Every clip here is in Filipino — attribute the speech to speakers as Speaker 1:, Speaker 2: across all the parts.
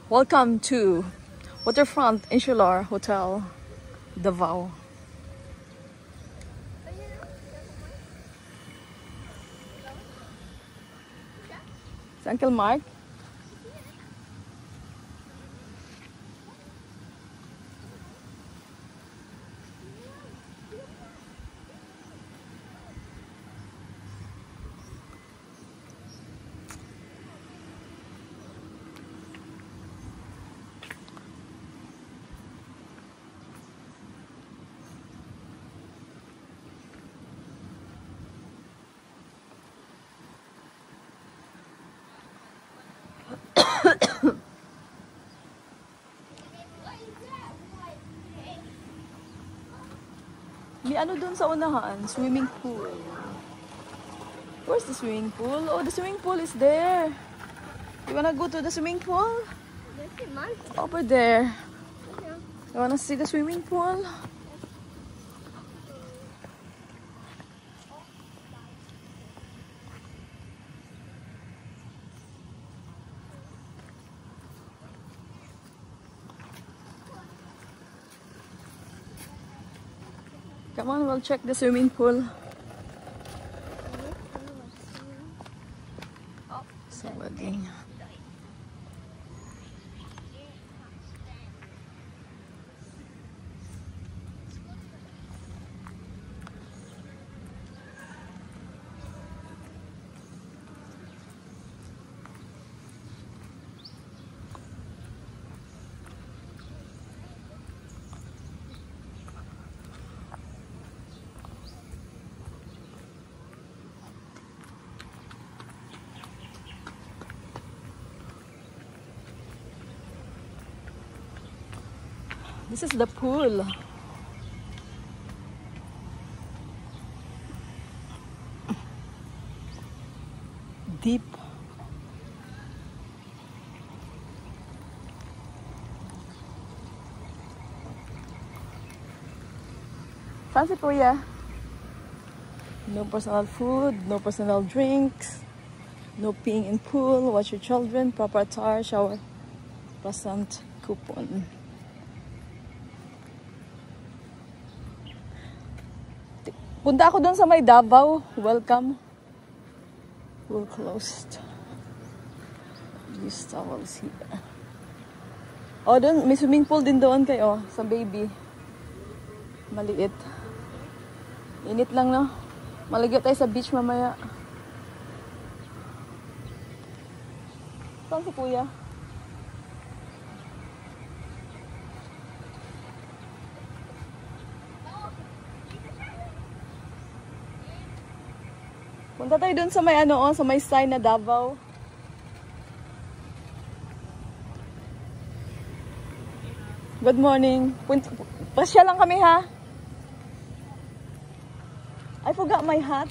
Speaker 1: Welcome to Waterfront Insular Hotel, Davao. Si Uncle Mark? May ano dun sa unahan? Swimming pool. Where's the swimming pool? Oh, the swimming pool is there. You wanna go to the swimming pool? Over there. You wanna see the swimming pool? Come on, we'll check the swimming pool. Sabagay. This is the pool. Deep. Fancy kuya. No personal food, no personal drinks, no peeing in pool, watch your children, proper attire, shower, present coupon. Punta ako doon sa may Davao. Welcome. We're closed. Use towels here. Oh, doon. May swimming pool din doon kayo. Sa baby. Maliit. Init lang, no? Malagyo tayo sa beach mamaya. Saan si kuya? Punta tayo dun sa may ano, sa may sign na Davao. Good morning. Pasya lang kami ha. I forgot my hat.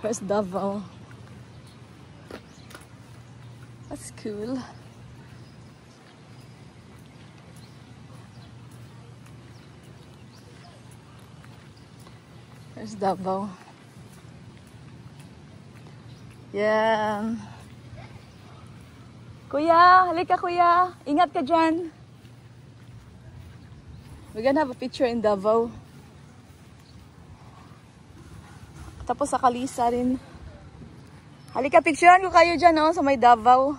Speaker 1: Where's Davao? That's cool. Where's Davao? Yeah. Kuya, halika kuya. Ingat ka dyan. We're gonna have a picture in Davao. Tapos sa Kalisa rin. Halika, picturean ko kayo dyan, no, sa may Davao.